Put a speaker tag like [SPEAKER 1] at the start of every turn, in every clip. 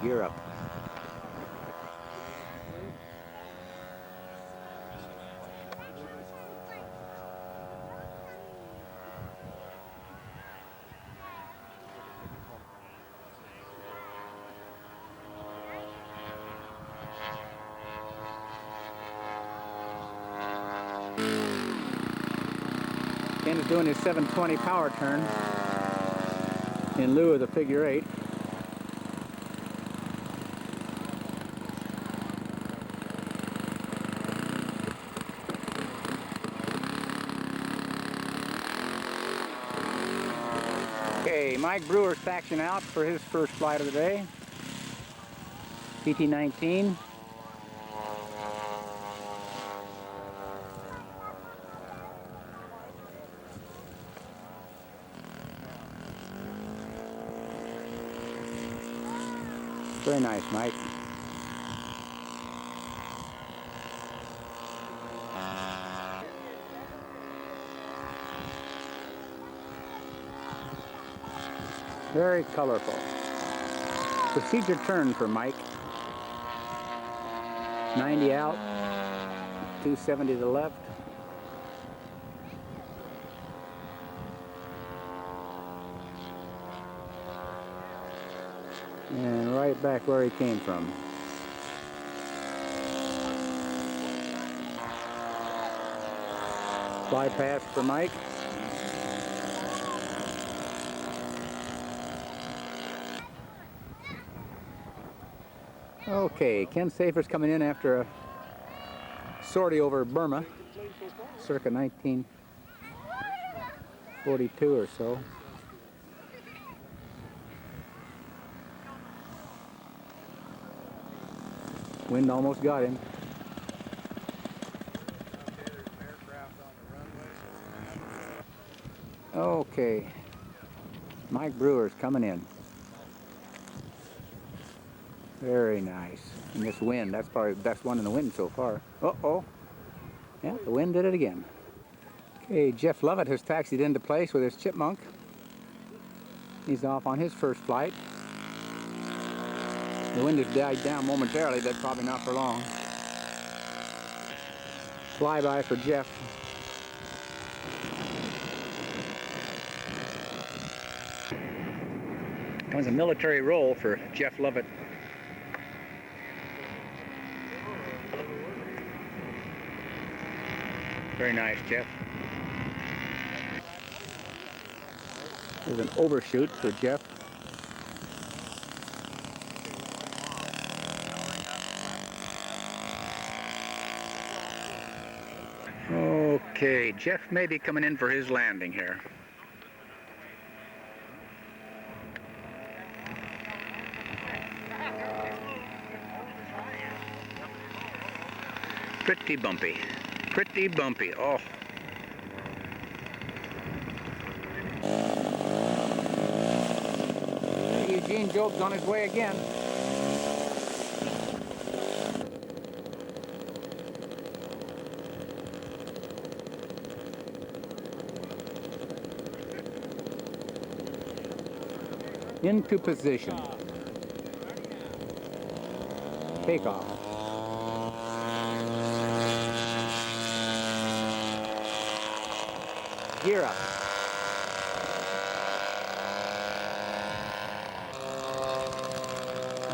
[SPEAKER 1] Gear up. Ken is doing his 720 power turn in lieu of the figure 8. Okay, Mike Brewer's taxiing out for his first flight of the day. PT-19. Very nice, Mike. Very colorful. Procedure turn for Mike. 90 out, 270 to the left. And right back where he came from. Fly pass for Mike. Okay, Ken Safer's coming in after a sortie over Burma, circa 1942 or so. Wind almost got him. Okay, Mike Brewer's coming in. Very nice. And this wind, that's probably the best one in the wind so far. Uh-oh. Yeah, the wind did it again. Okay, Jeff Lovett has taxied into place with his Chipmunk. He's off on his first flight. The wind has died down momentarily, but probably not for long. Flyby for Jeff. Comes a military roll for Jeff Lovett. Very nice, Jeff. There's an overshoot for Jeff. Okay, Jeff may be coming in for his landing here. Pretty bumpy. Pretty bumpy. Oh. Eugene Job's on his way again. Into position. Takeoff. Gear up.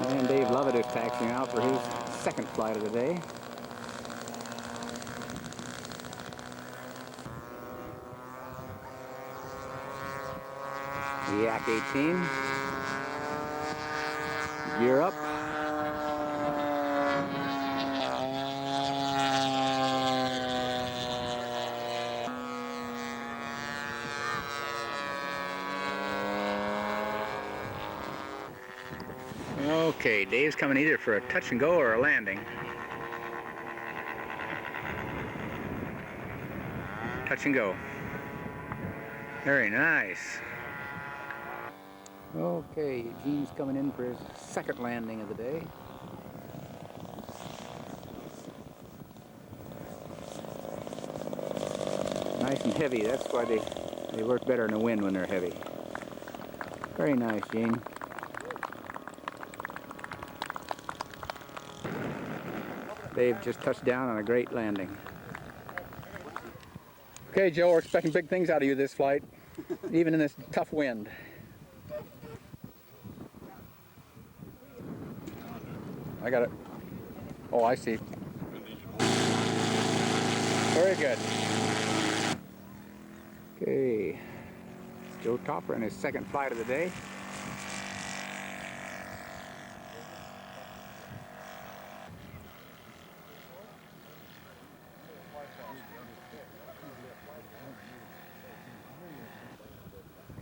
[SPEAKER 1] And Dave Lovett is taxiing out for his second flight of the day. The Yak 18. Gear up. Okay, Dave's coming either for a touch and go or a landing. Touch and go. Very nice. Okay, Eugene's coming in for his second landing of the day. Nice and heavy, that's why they work better in the wind when they're heavy. Very nice, Gene. They've just touched down on a great landing. Okay, Joe, we're expecting big things out of you this flight, even in this tough wind. I got it. Oh, I see. Very good. Okay, it's Joe Topper in his second flight of the day.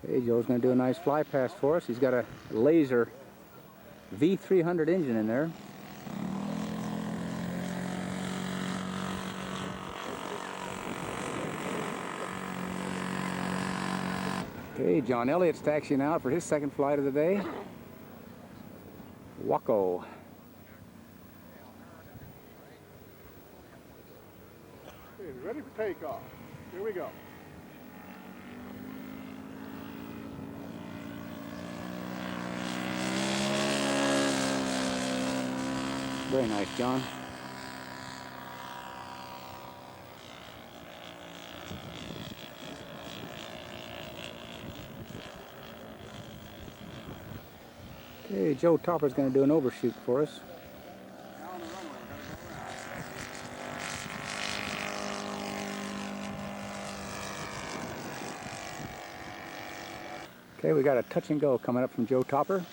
[SPEAKER 1] Okay, Joe's going to do a nice fly pass for us. He's got a laser V300 engine in there. Okay, John Elliott's taxiing out for his second flight of the day. Waco.
[SPEAKER 2] Okay, ready for takeoff. Here we go.
[SPEAKER 1] Very nice, John. Okay, Joe Topper's going to do an overshoot for us. Okay, we got a touch and go coming up from Joe Topper.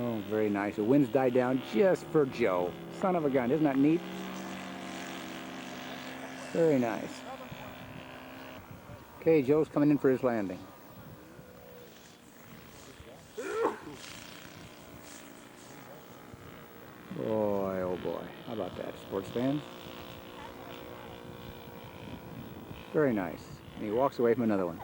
[SPEAKER 1] Oh, very nice. The wind's died down just for Joe. Son of a gun, isn't that neat? Very nice. Okay, Joe's coming in for his landing. Boy, oh boy. How about that, sports fans? Very nice. And he walks away from another one.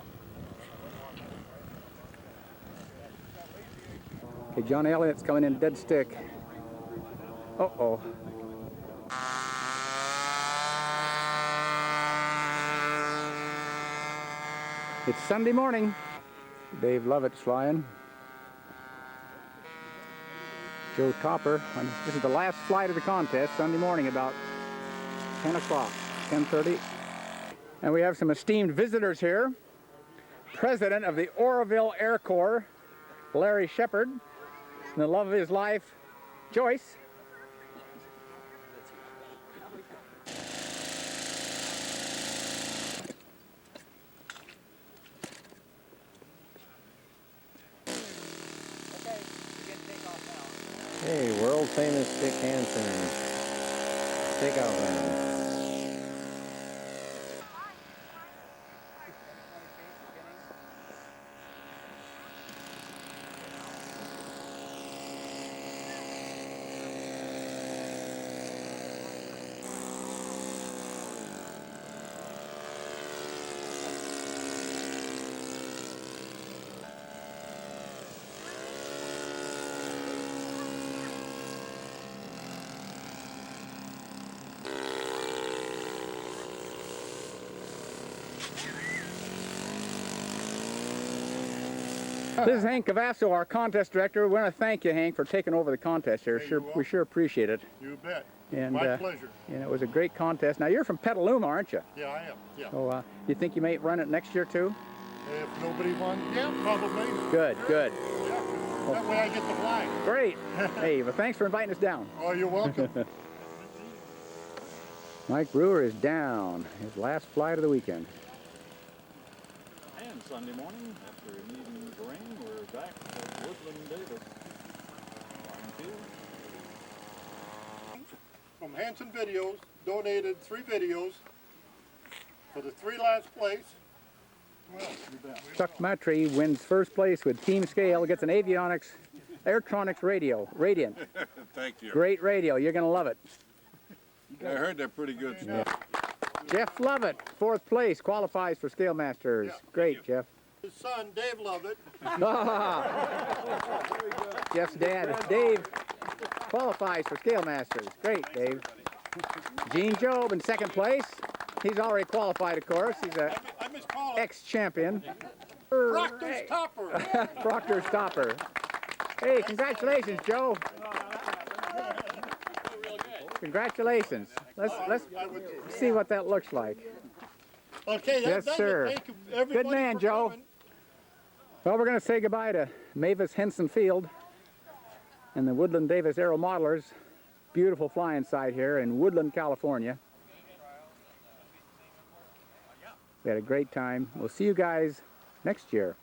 [SPEAKER 1] Okay, John Elliott's coming in dead stick. Uh-oh. It's Sunday morning. Dave Lovett's flying. Joe Topper. This is the last flight of the contest, Sunday morning about 10 o'clock, 10:30. And we have some esteemed visitors here. President of the Oroville Air Corps, Larry Shepard, and the love of his life, Joyce.
[SPEAKER 3] Hey, world famous Dick Hansen. Takeout land.
[SPEAKER 1] This is Hank Cavasso, our contest director. We want to thank you, Hank, for taking over the contest here.
[SPEAKER 2] Hey,
[SPEAKER 1] We sure appreciate it.
[SPEAKER 2] You bet.
[SPEAKER 1] And,
[SPEAKER 2] my pleasure.
[SPEAKER 1] And it was a great contest. Now, you're from Petaluma, aren't you?
[SPEAKER 2] Yeah, I am. Yeah.
[SPEAKER 1] So, you think you may run it next year, too?
[SPEAKER 2] If nobody won, yeah, probably.
[SPEAKER 1] Good, good.
[SPEAKER 2] Yeah. That way I get the flag.
[SPEAKER 1] Great. Hey, well, thanks for inviting us down.
[SPEAKER 2] Oh, you're welcome.
[SPEAKER 1] Mike Brewer is down. His last flight of the weekend.
[SPEAKER 4] And Sunday morning, after an evening of rain, we're back at Woodland-Davis.
[SPEAKER 2] From Hanson Videos, donated 3 videos for the 3 last place. Well, you bet.
[SPEAKER 1] Chuck Matry wins first place with Team Scale, gets an Avionics Airtronics radio, Radiant.
[SPEAKER 5] Thank you.
[SPEAKER 1] Great radio, you're going to love it.
[SPEAKER 5] I heard they're pretty good stuff.
[SPEAKER 1] Jeff Lovett, 4th place, qualifies for Scale Masters.
[SPEAKER 2] Yeah,
[SPEAKER 1] Great, Jeff.
[SPEAKER 2] His son, Dave Lovett.
[SPEAKER 1] Jeff's dad, Dave, qualifies for Scale Masters. Great, Dave. Gene Job in 2nd place. He's already qualified, of course. He's a
[SPEAKER 2] I miscalled it.
[SPEAKER 1] ex-champion.
[SPEAKER 2] Proctor's Topper.
[SPEAKER 1] Proctor's Topper. Hey, congratulations, Joe. Congratulations. Let's see what that looks like.
[SPEAKER 2] Okay,
[SPEAKER 1] Yes,
[SPEAKER 2] that's
[SPEAKER 1] sir.
[SPEAKER 2] it. Thank you, everybody,
[SPEAKER 1] Good man,
[SPEAKER 2] for
[SPEAKER 1] Joe.
[SPEAKER 2] coming.
[SPEAKER 1] Well, we're going to say goodbye to Mavis Henson Field and the Woodland-Davis Aero Modelers. Beautiful flying site here in Woodland, California. We had a great time. We'll see you guys next year.